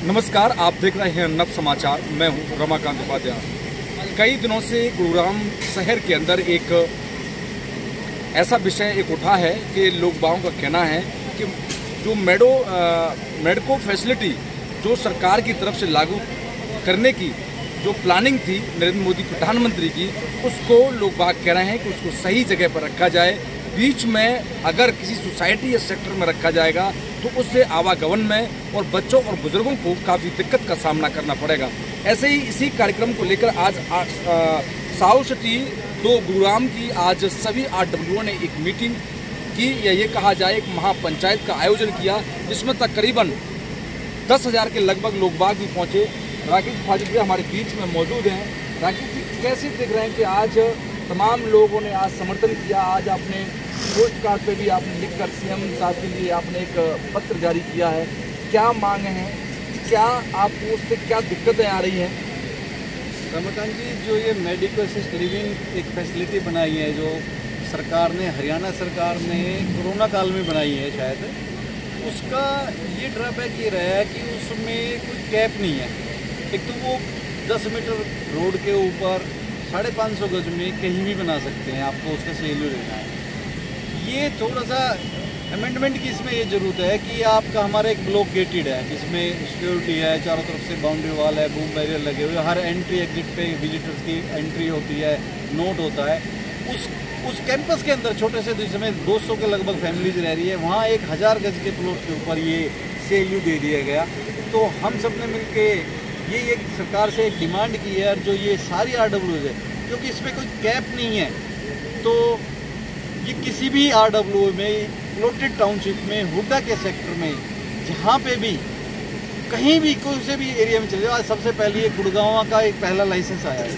नमस्कार, आप देख रहे हैं नव समाचार। मैं हूं रमाकांत उपाध्याय। कई दिनों से गुरुग्राम शहर के अंदर एक ऐसा विषय उठा है कि लोग बागों का कहना है कि जो मेडिको फैसिलिटी जो सरकार की तरफ से लागू करने की जो प्लानिंग थी नरेंद्र मोदी प्रधानमंत्री की, उसको लोग बाग कह रहे हैं कि उसको सही जगह पर रखा जाए। बीच में अगर किसी सोसाइटी या सेक्टर में रखा जाएगा तो उससे आवागमन में और बच्चों और बुजुर्गों को काफ़ी दिक्कत का सामना करना पड़ेगा। ऐसे ही इसी कार्यक्रम को लेकर आज साउथ सिटी 2 गुरुग्राम की आज सभी RWO ने एक मीटिंग की, या ये कहा जाए एक महापंचायत का आयोजन किया, जिसमें तकरीबन 10,000 के लगभग लोग बाग भी पहुँचे। राकेश फाजिल हमारे बीच में मौजूद हैं। राकेश जी, कैसे देख रहे हैं कि आज तमाम लोगों ने आज समर्थन किया? आज आपने पोस्ट कार्ड पे भी आपने लिखकर CM साहब के लिए आपने एक पत्र जारी किया है। क्या मांग हैं, क्या आपको उससे क्या दिक्कतें आ रही हैं? रमाकांत जी, जो ये मेडिकल असिस्ट लिविंग एक फैसिलिटी बनाई है, जो सरकार ने, हरियाणा सरकार ने कोरोना काल में बनाई है शायद, उसका ये ड्रॉबैक ये रहा है कि उसमें कोई कैप नहीं है। एक तो वो 10 मीटर रोड के ऊपर 550 गज में कहीं भी बना सकते हैं, आपको उसका सेल्यू लेना है। ये थोड़ा सा अमेंडमेंट की इसमें ये ज़रूरत है कि आपका हमारा एक ब्लॉक गेटेड है, जिसमें सिक्योरिटी है, चारों तरफ से बाउंड्री वाल है, बूम बैरियर लगे हुए, हर एंट्री एग्जिट पे विजिटर्स की एंट्री होती है, नोट होता है। उस कैंपस के अंदर छोटे से जिसमें 200 के लगभग फैमिलीज रह रही है, वहाँ 1000 गज के प्लॉट के ऊपर ये CLU दे दिया गया। तो हम सब ने मिल के ये एक सरकार से एक डिमांड की है, और जो ये सारी RWOs है, क्योंकि इसमें कोई कैप नहीं है, तो ये किसी भी RWO में, प्लॉटेड टाउनशिप में, हुड्डा के सेक्टर में, जहाँ पे भी कहीं भी कोई से भी एरिया में चले जाओ। आज सबसे पहले ये गुड़गांव का एक पहला लाइसेंस आया है।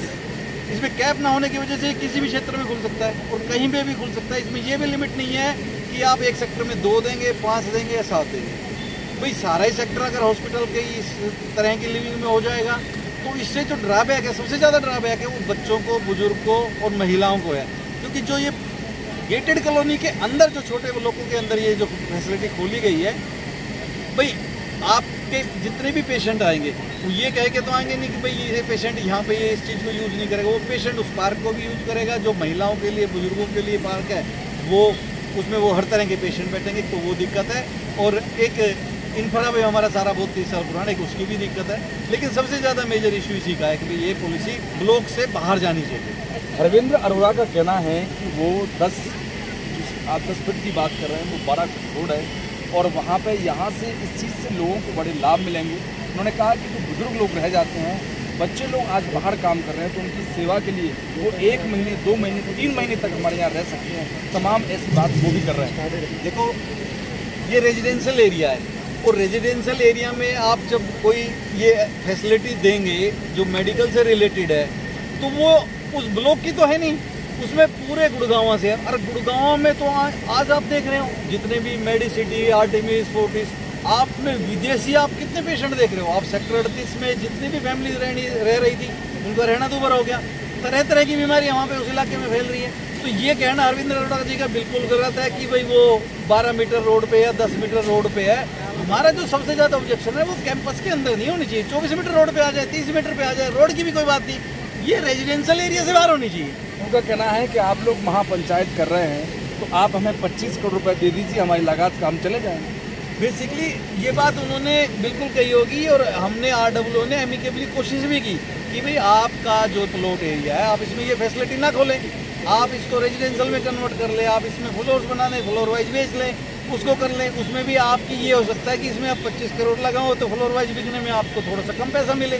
इसमें कैप ना होने की वजह से किसी भी क्षेत्र में खुल सकता है और कहीं पे भी खुल सकता है। इसमें ये भी लिमिट नहीं है कि आप एक सेक्टर में 2 देंगे, 5 देंगे या 7 देंगे। भाई सारा ही सेक्टर अगर हॉस्पिटल के इस तरह की लिविंग में हो जाएगा तो इससे जो ड्रॉबैक है, सबसे ज़्यादा ड्रॉबैक है, वो बच्चों को, बुजुर्गों को और महिलाओं को है। क्योंकि जो ये गेटेड कॉलोनी के अंदर जो छोटे लोगों के अंदर ये जो फैसिलिटी खोली गई है, भाई आपके जितने भी पेशेंट आएंगे वो ये कह के तो आएंगे नहीं कि भाई ये पेशेंट यहाँ पे ये इस चीज़ को यूज़ नहीं करेगा। वो पेशेंट उस पार्क को भी यूज़ करेगा, जो महिलाओं के लिए, बुजुर्गों के लिए पार्क है, वो उसमें वो हर तरह के पेशेंट बैठेंगे, तो वो दिक्कत है। और एक इंफ्रा भी हमारा सारा बहुत 30 साल पुराना है, उसकी भी दिक्कत है। लेकिन सबसे ज़्यादा मेजर इशू इसी का है कि ये पॉलिसी ब्लॉक से बाहर जानी चाहिए। अरविंद अरोड़ा का कहना है कि वो 10 फीट की बात कर रहे हैं, वो 12 फीट रोड है, और वहाँ पे यहाँ से इस चीज़ से लोगों को बड़े लाभ मिलेंगे। उन्होंने कहा कि जो बुजुर्ग लोग रह जाते हैं, बच्चे लोग आज बाहर काम कर रहे हैं, तो उनकी सेवा के लिए वो 1 महीने, 2 महीने, 3 महीने तक हमारे यहाँ रह सकते हैं। तमाम ऐसी बात वो भी कर रहे हैं। देखो, ये रेजिडेंशियल एरिया है, और रेजिडेंशियल एरिया में आप जब कोई ये फैसिलिटी देंगे जो मेडिकल से रिलेटेड है, तो वो उस ब्लॉक की तो है नहीं, उसमें पूरे गुड़गांव से है। और गुड़गांव में तो आज आप देख रहे हो जितने भी मेडिसिटी, आर्टेमिस, फोर्टिस, आप में विदेशी आप कितने पेशेंट देख रहे हो। आप सेक्टर 38 में जितनी भी फैमिली रह रही थी, उनका रहना दूभर हो गया। तरह तरह की बीमारी वहाँ पे उस इलाके में फैल रही है। तो ये कहना अरविंद अरोड़ा जी का बिल्कुल गलत है कि भाई वो 12 मीटर रोड पे या 10 मीटर रोड पे है। हमारा जो सबसे ज़्यादा ऑब्जेक्शन है वो कैंपस के अंदर नहीं होनी चाहिए। 24 मीटर रोड पे आ जाए, 30 मीटर पे आ जाए, रोड की भी कोई बात नहीं, ये रेजिडेंशियल एरिया से बाहर होनी चाहिए। उनका कहना है कि आप लोग महापंचायत कर रहे हैं, तो आप हमें 25 करोड़ रुपए दे दीजिए, हमारी लागत का हम चले जाएंगे। बेसिकली ये बात उन्होंने बिल्कुल कही होगी, और हमने RWO ने एमिकेबली कोशिश भी की कि भाई आपका जो प्लॉट एरिया है, आप इसमें ये फैसिलिटी ना खोलें, आप इसको रेजिडेंशियल में कन्वर्ट कर लें, आप इसमें फ्लोर्स बना लें, फ्लोर वाइज बेच लें, उसको कर लें। उसमें भी आपकी ये हो सकता है कि इसमें आप 25 करोड़ लगाओ तो फ्लोर वाइज बिकने में आपको थोड़ा सा कम पैसा मिले।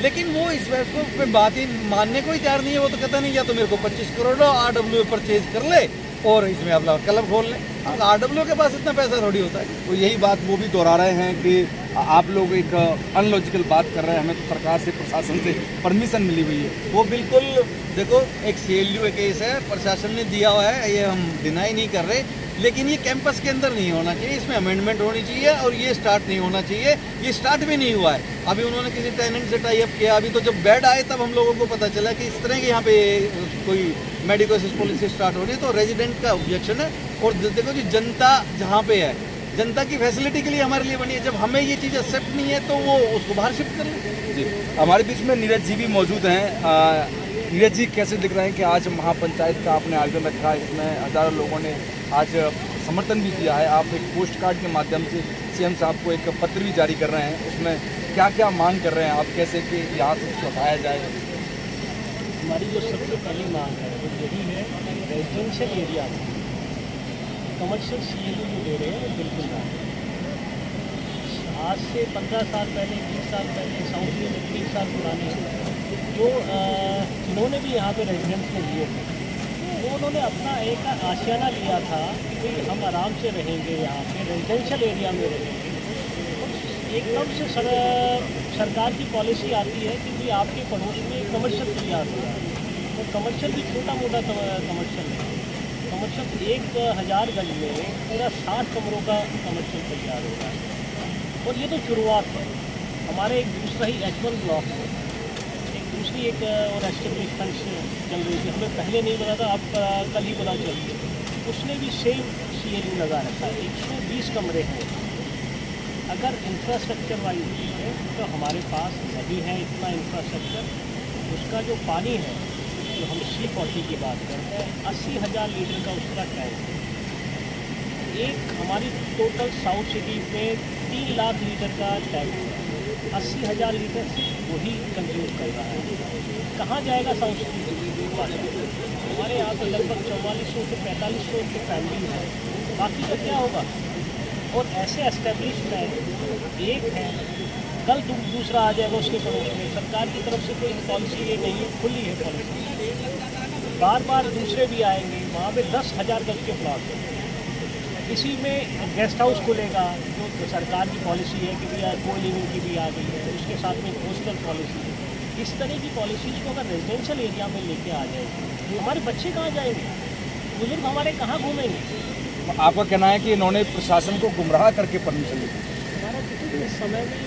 लेकिन वो इस पे बात ही मानने को ही तैयार नहीं है। वो तो कहता नहीं, या तो मेरे को 25 करोड़ RWA परचेज कर ले और इसमें अपना क्लब खोल ले। RWA के पास इतना पैसा थोड़ी होता है। तो यही बात वो भी दोहरा रहे हैं कि आप लोग एक अनलॉजिकल बात कर रहे हैं, हमें तो सरकार से प्रशासन से परमिशन मिली हुई है। वो बिल्कुल देखो, एक CLU केस है, प्रशासन ने दिया हुआ है, ये हम डिनाई नहीं कर रहे, लेकिन ये कैंपस के अंदर नहीं होना चाहिए, इसमें अमेंडमेंट होनी चाहिए और ये स्टार्ट नहीं होना चाहिए। ये स्टार्ट भी नहीं हुआ है। अभी उन्होंने किसी टेनेंट से टाई अप किया, अभी तो जब बेड आए तब हम लोगों को पता चला कि इस तरह की यहाँ पे कोई मेडिकल पॉलिसी स्टार्ट हो रही है। तो रेजिडेंट का ऑब्जेक्शन है। और देखो जी, जनता जहाँ पे है, जनता की फैसिलिटी के लिए हमारे लिए बनी है। जब हमें ये चीज़ एक्सेप्ट नहीं है तो वो उसको बाहर शिफ्ट कर लें। जी, हमारे बीच में नीरज जी भी मौजूद हैं। नीरज जी, कैसे दिख रहे हैं कि आज महापंचायत का आपने आयोजन रखा है, इसमें हज़ारों लोगों ने आज समर्थन भी दिया है। आप एक पोस्ट कार्ड के माध्यम से CM साहब को एक पत्र भी जारी कर रहे हैं, उसमें क्या क्या मांग कर रहे हैं आप, कैसे कि यहाँ से उसको हटाया जाए? हमारी जो सबसे पहली मांग है वो यही है, रेजिडेंशियल एरिया में कमर्शियल CLU जो दे रहे हैं वो बिल्कुल ना। आज से 15 साल पहले, 20 साल पहले, साउथ में 3 साल पुराने जो जिन्होंने भी यहाँ पे रेजिडेंस में लिए थे, वो उन्होंने अपना एक आशियाना लिया था कि हम आराम से रहेंगे, यहाँ पे रेजिडेंशियल एरिया में रहेंगे। एकदम से सरकार की पॉलिसी आती है कि भाई आपके पड़ोस में कमर्शियल तैयार हो रहा है, तो कमर्शियल भी छोटा मोटा कमर्शियल है। कमर्शियल 1000 गज में पूरा 60 कमरों का कमर्शियल तैयार हो रहा है। और ये तो शुरुआत है। हमारे एक दूसरा ही H1 ब्लॉक है, एक दूसरी एक और एस्टेब्लिशमेंट चल रही थी, हमें पहले नहीं पता था, अब कल ही पता चल गया। उसने भी सेम CLU लगा रखा है, 120 कमरे हैं। अगर इंफ्रास्ट्रक्चर वाइज है तो हमारे पास अभी है इतना इंफ्रास्ट्रक्चर, उसका जो पानी है, जो हम C40 की बात करते हैं, 80,000 लीटर का उसका टैंक है। एक हमारी टोटल साउथ सिटी में 3 लाख लीटर का टैंक है, 80,000 लीटर सिर्फ वही कंज्यूम कर रहा है। कहाँ जाएगा साउथ सिटी? हमारे यहाँ तो लगभग 4400 से 4500 की फैमिली है, बाकी का क्या होगा? और ऐसे एस्टेब्लिशमेंट एक है, कल दूसरा आ जाएगा उसके पड़ोस में। सरकार की तरफ से कोई पॉलिसी ये नहीं है, खुली है पॉलिसी, बार बार दूसरे भी आएंगे। वहाँ पे 10,000 गज के प्लॉट है, इसी में गेस्ट हाउस खुलेगा, जो सरकार की पॉलिसी है कि भैया को लिविंग की भी आ गई है, उसके साथ में होस्टल पॉलिसी है। इस तरह की पॉलिसीज़ को अगर रेजिडेंशियल एरिया में लेके आ जाएगी, हमारे बच्चे कहाँ जाएंगे, बुजुर्ग हमारे कहाँ घूमेंगे? आपका कहना है कि इन्होंने प्रशासन को गुमराह करके परमिशन दी? हमारा जिस समय में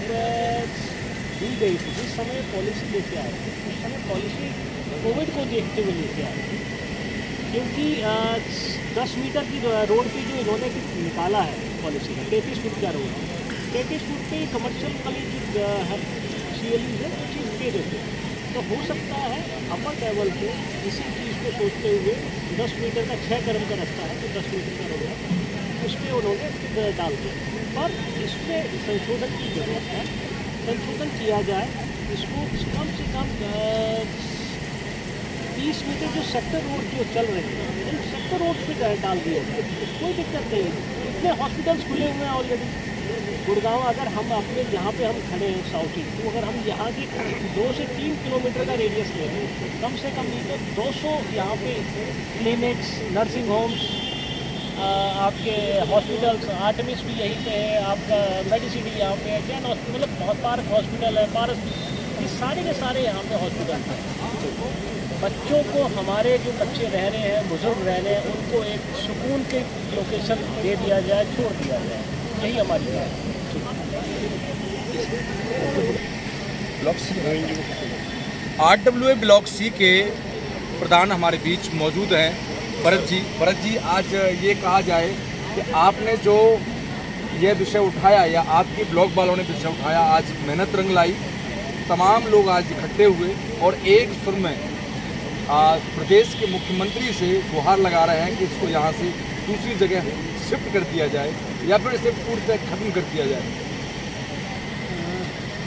दी गई थी, जिस समय पॉलिसी लेके आए थे, उस समय पॉलिसी कोविड को देखते हुए लेके आए थे, क्योंकि 10 मीटर की रोड की जो इन्होंने निकाला है पॉलिसी का, 33 फुट का रोड, 33 फुट पे कमर्शियल वाली जो CLU है वो चीज़ दे देते हैं। तो हो सकता है अपर लेवल पे इसी चीज़ को सोचते हुए 10 मीटर का 6 कदम का रास्ता है, तो 10 मीटर का रोड है, उस पर उन्होंने डाल दिया। पर इसमें संशोधन की जरूरत है, संशोधन किया जाए, इसको कम से कम 30 मीटर जो सेक्टर रोड जो चल रहे हैं, इन सेक्टर रोड पे डाल दिया जाए, कोई दिक्कत नहीं है। इतने हॉस्पिटल्स खुले हुए हैं ऑलरेडी। गुड़गांव, अगर हम अपने जहाँ पे हम खड़े हैं साउथ ईस्ट, तो अगर हम यहाँ के 2 से 3 किलोमीटर का रेडियस ले लें, कम से कम नहीं तो 200 यहाँ पे क्लिनिक्स, नर्सिंग होम्स, आपके हॉस्पिटल्स, आर्टेमिस भी यहीं पे है, आपका मेडिसिटी यहाँ पे है, जैन हॉस्पिटल, मतलब बहुत पार्क हॉस्पिटल है, पारस, ये सारे के सारे यहाँ पे हॉस्पिटल हैं। बच्चों को, हमारे जो बच्चे रह रहे हैं, बुजुर्ग रह रहे हैं, उनको एक सुकून के लोकेशन दे दिया जाए, छोड़ दिया जाए, यही हमारी बात है। Block C RWA block C के प्रधान हमारे बीच मौजूद हैं, भरत जी, आज ये कहा जाए कि आपने जो ये विषय उठाया, या आपके ब्लॉक वालों ने विषय उठाया, आज मेहनत रंग लाई, तमाम लोग आज इकट्ठे हुए और एक सुर में प्रदेश के मुख्यमंत्री से गुहार लगा रहे हैं कि इसको यहाँ से दूसरी जगह शिफ्ट कर दिया जाए या फिर इसे पूरी तरह खत्म कर दिया जाए।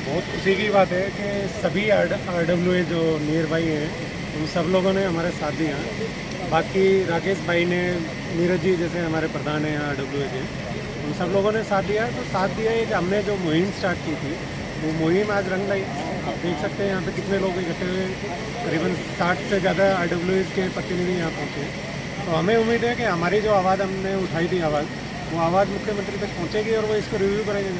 बहुत खुशी की बात है कि सभी RWA जो नियर बाई हैं, उन सब लोगों ने हमारे साथ दिया। बाकी राकेश भाई ने, नीरज जी जैसे हमारे प्रधान हैं RWA के, उन सब लोगों ने साथ दिया। तो साथ दिया है कि हमने जो मुहिम स्टार्ट की थी, वो मुहिम आज रंग लाई आप देख सकते हैं यहाँ पे कितने लोग इकट्ठे हुए, करीबन 60 से ज़्यादा RWAs के प्रतिनिधि यहाँ पहुँचे। तो हमें उम्मीद है कि हमारी जो आवाज़ हमने उठाई थी वो आवाज़ मुख्यमंत्री तक पहुँचेगी और वो इसको रिव्यू करेंगे।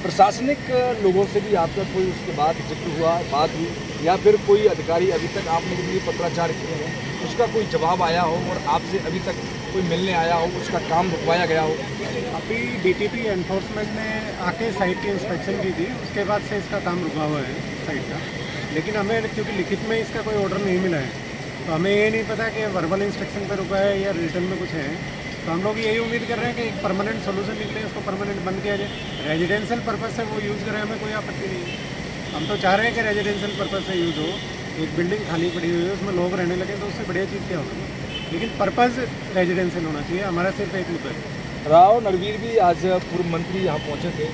प्रशासनिक लोगों से भी आपका कोई उसके बाद जिक्र हुआ, बात हुई, या फिर कोई अधिकारी अभी तक आपने के लिए पत्राचार किए हैं, उसका कोई जवाब आया हो और आपसे अभी तक कोई मिलने आया हो, उसका काम रुकवाया गया हो? अभी DTP एनफोर्समेंट ने आके साइट की इंस्पेक्शन की थी, उसके बाद से इसका काम रुका हुआ है साइट का। लेकिन हमें क्योंकि लिखित में इसका कोई ऑर्डर नहीं मिला है, तो हमें ये नहीं पता कि वर्बल इंस्ट्रक्शन पर रुका है या रिटर्न में कुछ है। तो हम लोग यही उम्मीद कर रहे हैं कि एक परमानेंट सोल्यूशन निकले, उसको परमानेंट बंद किया जाए। रेजिडेंशियल पर्पज़ से वो यूज़ करें, हमें कोई आपत्ति नहीं है। हम तो चाह रहे हैं कि रेजिडेंशियल पर्पज़ से यूज़ हो। एक बिल्डिंग खाली पड़ी हुई है, उसमें लोग रहने लगे, तो उससे बढ़िया चीज़ क्या होगी, लेकिन पर्पज़ रेजिडेंशियल होना चाहिए। हमारा सिर्फ एक मुद्दा है। राव नरवीर भी आज पूर्व मंत्री यहाँ पहुँचे थे,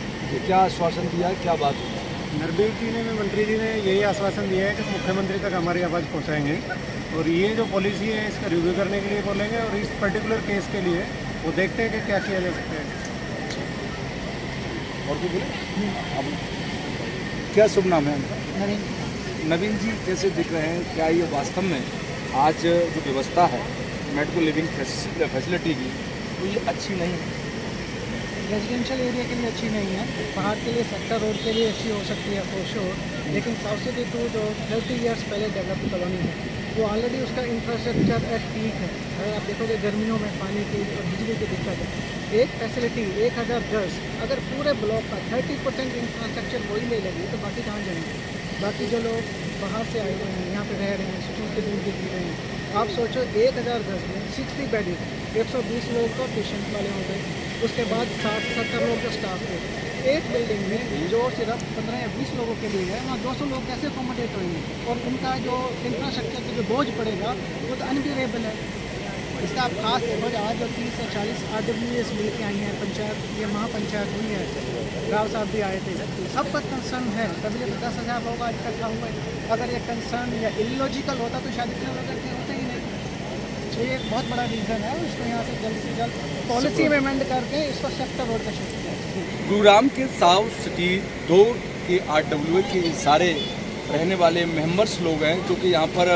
क्या आश्वासन दिया, क्या बात हुई? नरवीर जी ने, मंत्री जी ने यही आश्वासन दिया है कि मुख्यमंत्री तक हमारी आवाज़ पहुँचाएंगे और ये जो पॉलिसी है इसका रिव्यू करने के लिए बोलेंगे और इस पर्टिकुलर केस के लिए वो देखते हैं कि क्या किया जा सकता है। और कोई बोले? क्या शुभ नाम है? नवीन जी, कैसे दिख रहे हैं? क्या ये वास्तव में आज जो व्यवस्था है मेडिकल लिविंग फैसिलिटी की, तो ये अच्छी नहीं है? रेजिडेंशियल एरिया के लिए अच्छी नहीं है, बाहर के लिए सेक्टर रोड के लिए अच्छी हो सकती है फॉर श्योर, लेकिन साउथ सिटी 2 जो 30 ईयर्स पहले डेवलप कॉलोनी है वो ऑलरेडी उसका इंफ्रास्ट्रक्चर एट पीक है। अगर आप देखोगे गर्मियों में पानी की और बिजली की दिक्कत है। एक फैसिलिटी 1000 गज अगर पूरे ब्लॉक का 30% इंफ्रास्ट्रक्चर वही ले लेगी तो बाकी कहाँ जाएंगे? बाकी जो लोग बाहर से आए हुए हैं यहाँ पे रह रहे हैं, स्कूल के दूर भी जी रहे हैं, आप सोचो 1000 गज में 60 बेड 120 लोग तो पेशेंट वाले हो गए, उसके बाद 60-70 लोग का स्टाफ है। एक बिल्डिंग में जो सिर्फ 15 या 20 लोगों के लिए है, वहाँ 200 लोग कैसे अकोमोडेट होंगे? और उनका जो इंफ्रास्ट्रक्चर का जो बोझ पड़ेगा वो तो अनबियरेबल है। इसका आप खास देखो, आज जो 30 से 40 RWAs मिल के आई हैं, पंचायत ये महापंचायत हुई है, राव साहब भी आए थे, सबका कंसर्न है, तभी तो 10,000 लोग आज इकट्ठा हुए। अगर ये कंसर्न या इलॉजिकल होता तो शायद इतने लोग इकट्ठे होते ही नहीं। तो ये एक बहुत बड़ा रीज़न है, इसको यहाँ से जल्द से जल्द पॉलिसी अमेंड करके इसको सेक्टर रोड का शिफ्ट किया। गुरुग्राम के साउथ सिटी 2 के RWA के सारे रहने वाले मेंबर्स लोग हैं, जो कि यहाँ पर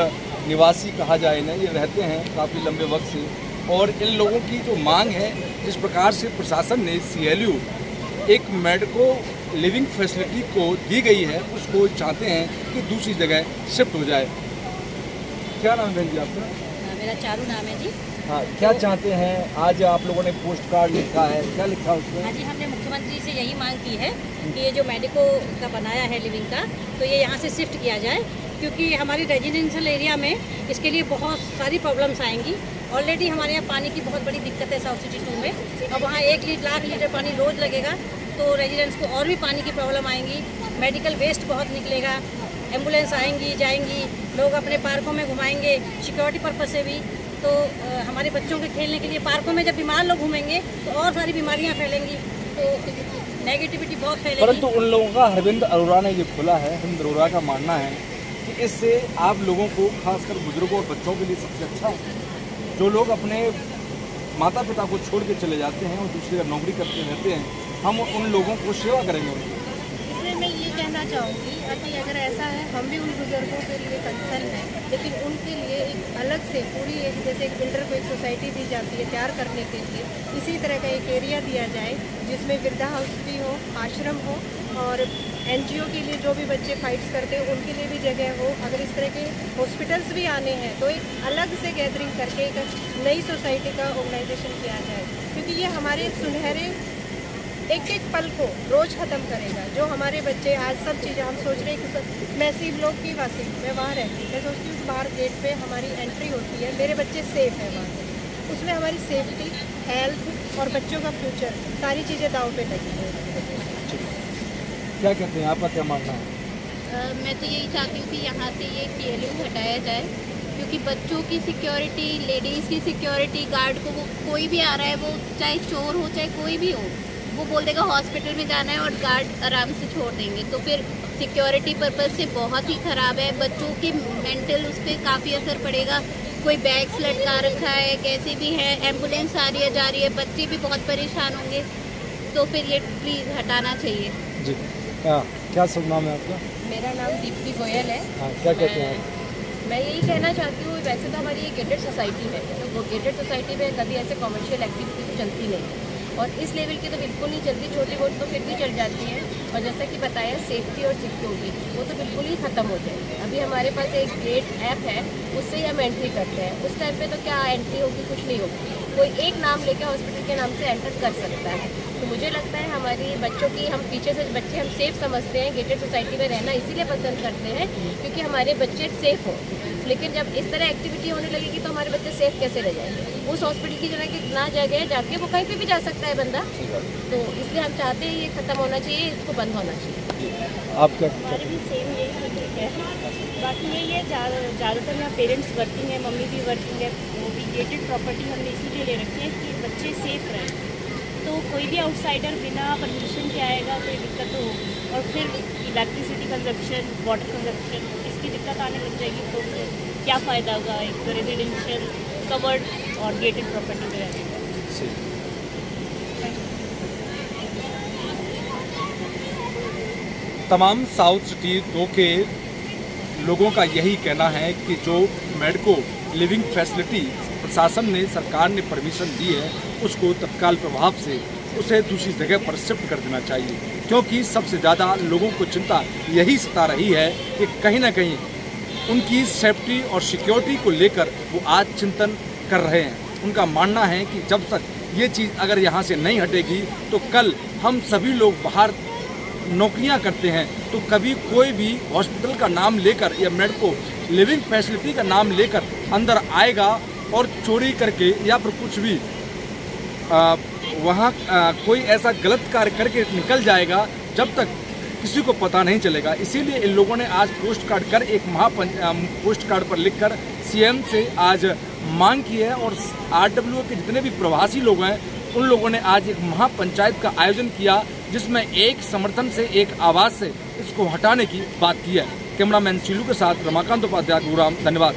निवासी कहा जाए ना, ये रहते हैं काफ़ी लंबे वक्त से, और इन लोगों की जो मांग है, जिस प्रकार से प्रशासन ने CLU एक मेडिकल लिविंग फैसिलिटी को दी गई है, उसको चाहते हैं कि दूसरी जगह शिफ्ट हो जाए। क्या नाम है जी आपका? मेरा चारू नाम है जी। हाँ, क्या चाहते हैं? आज आप लोगों ने पोस्ट कार्ड लिखा है, क्या लिखा उसमें? हाँ जी, हमने मुख्यमंत्री से यही मांग की है कि ये जो मेडिको का बनाया है लिविंग का, तो ये यहाँ से शिफ्ट किया जाए, क्योंकि हमारी रेजिडेंशियल एरिया में इसके लिए बहुत सारी प्रॉब्लम्स आएंगी। ऑलरेडी हमारे यहाँ पानी की बहुत बड़ी दिक्कत है साउथ सिटी 2 में। अब वहाँ 1 लाख लीटर पानी रोज़ लगेगा, तो रेजिडेंट्स को और भी पानी की प्रॉब्लम आएंगी। मेडिकल वेस्ट बहुत निकलेगा, एम्बुलेंस आएंगी जाएंगी, लोग अपने पार्कों में घुमाएंगे सिक्योरिटी पर्पज़ से भी। तो हमारे बच्चों के खेलने के लिए पार्कों में जब बीमार लोग घूमेंगे तो और सारी बीमारियां फैलेंगी, तो नेगेटिविटी बहुत फैलेगी। परंतु उन लोगों का अरविंद अरोड़ा ने ये खोला है, अरविंद अरोड़ा का मानना है कि इससे आप लोगों को, खासकर बुजुर्गों और बच्चों के लिए सबसे अच्छा है। जो लोग अपने माता पिता को छोड़ के चले जाते हैं और दूसरी जगह नौकरी करते रहते हैं, हम उन लोगों को सेवा करेंगे। इसलिए मैं ये कहना चाहूँगी कि अगर ऐसा है, हम भी उन बुज़ुर्गों के लिए कंसर्न है, लेकिन उनके लिए एक अलग से पूरी एक जैसे एक बिल्डर को एक सोसाइटी दी जाती है तैयार करने के लिए, इसी तरह का एक एरिया दिया जाए जिसमें वृद्धा हाउस भी हो, आश्रम हो, और NGO के लिए जो भी बच्चे फाइट्स करते हैं उनके लिए भी जगह हो। अगर इस तरह के हॉस्पिटल्स भी आने हैं तो एक अलग से गैदरिंग करके एक नई सोसाइटी का ऑर्गेनाइजेशन किया जाए, क्योंकि ये हमारे सुनहरे एक एक पल को रोज़ ख़त्म करेगा। जो हमारे बच्चे आज सब चीज़ें हम सोच रहे हैं कि मैं सीब लोग की वासी, मैं वहाँ रहती हूँ, मैं सोचती हूँ कि बाहर गेट पे हमारी एंट्री होती है, मेरे बच्चे सेफ़ हैं वहाँ, उसमें हमारी सेफ्टी, हेल्थ और बच्चों का फ्यूचर सारी चीज़ें दांव पे लगी हैं। क्या कहते हैं, आपका क्या मानना है? मैं तो यही चाहती हूँ कि यहाँ से ये CLU हटाया जाए, क्योंकि बच्चों की सिक्योरिटी, लेडीज़ की सिक्योरिटी, गार्ड को वो कोई भी आ रहा है, वो चाहे चोर हो चाहे कोई भी हो, वो बोल देगा हॉस्पिटल में जाना है और गार्ड आराम से छोड़ देंगे, तो फिर सिक्योरिटी पर्पज़ से बहुत ही ख़राब है। बच्चों के मेंटल उस पर काफ़ी असर पड़ेगा। कोई बैग्स लटका रखा है, कैसे भी है, एम्बुलेंस आ रही है जा रही है, बच्चे भी बहुत परेशान होंगे, तो फिर ये प्लीज़ हटाना चाहिए जी। क्या शुभ नाम है आपका? मेरा नाम दीप्ति गोयल है। क्या कहते हैं आप? मैं यही कहना चाहती हूँ, वैसे तो हमारी एक गेटेड सोसाइटी है, तो गेटेड सोसाइटी में कभी ऐसे कमर्शियल एक्टिविटी तो चलती नहीं है, और इस लेवल की तो बिल्कुल नहीं चलती। छोटी बहुत तो फिर भी चल जाती है, और जैसा कि बताया सेफ्टी और सिक्योरिटी वो तो बिल्कुल ही ख़त्म हो जाएगी। अभी हमारे पास एक गेट ऐप है, उससे ही हम एंट्री करते हैं। उस टाइम पे तो क्या एंट्री होगी, कुछ नहीं होगी, कोई एक नाम लेके हॉस्पिटल के नाम से एंटर कर सकता है। तो मुझे लगता है हमारी बच्चों की, हम पीछे से बच्चे हम सेफ समझते हैं, गेटेड सोसाइटी में रहना इसीलिए पसंद करते हैं क्योंकि हमारे बच्चे सेफ हों। लेकिन जब इस तरह एक्टिविटी होने लगेगी तो हमारे बच्चे सेफ कैसे रह जाएंगे? उस हॉस्पिटल की जगह की ना जगह जाके वो कहीं पे भी जा सकता है बंदा, तो इसलिए हम चाहते हैं ये ख़त्म होना चाहिए, इसको बंद होना चाहिए। आप क्या? हमारे भी सेम यही ठीक है। बाकी यही है, ज़्यादातर यहाँ पेरेंट्स वर्किंग है, मम्मी भी वर्किंग है, वो भी गेटेड प्रॉपर्टी हमने इसीलिए ले रखी है कि बच्चे सेफ रहें। तो कोई भी आउटसाइडर बिना परमिशन के आएगा कोई दिक्कत हो, और फिर इलेक्ट्रिसिटी कंजप्शन, वाटर कंजप्शन, इसकी दिक्कत आने लग जाएगी, तो फिर क्या फ़ायदा होगा एक तो रेजिडेंशियल कवर्ड और गेटेड प्रॉपर्टी में रहने का। तमाम साउथ सिटी 2 के लोगों का यही कहना है कि जो मेडिको लिविंग फैसिलिटी प्रशासन ने, सरकार ने परमिशन दी है, उसको तत्काल प्रभाव से उसे दूसरी जगह पर शिफ्ट कर देना चाहिए, क्योंकि सबसे ज़्यादा लोगों को चिंता यही सता रही है कि कहीं ना कहीं उनकी सेफ्टी और सिक्योरिटी को लेकर वो आज चिंतन कर रहे हैं। उनका मानना है कि जब तक ये चीज़ अगर यहाँ से नहीं हटेगी तो कल हम सभी लोग बाहर नौकरियां करते हैं तो कभी कोई भी हॉस्पिटल का नाम लेकर या मेडिको लिविंग फैसिलिटी का नाम लेकर अंदर आएगा और चोरी करके या फिर कुछ भी वहाँ कोई ऐसा गलत कार्य करके निकल जाएगा, जब तक किसी को पता नहीं चलेगा। इसीलिए इन लोगों ने आज पोस्ट कार्ड कर एक पोस्ट कार्ड पर लिखकर सीएम से आज मांग की है, और आरडब्ल्यू के जितने भी प्रवासी लोग हैं उन लोगों ने आज एक महापंचायत का आयोजन किया, जिसमें एक समर्थन से, एक आवाज़ से इसको हटाने की बात की है। कैमरामैन शीलू के साथ रमाकांत उपाध्याय, गुरुग्राम। धन्यवाद।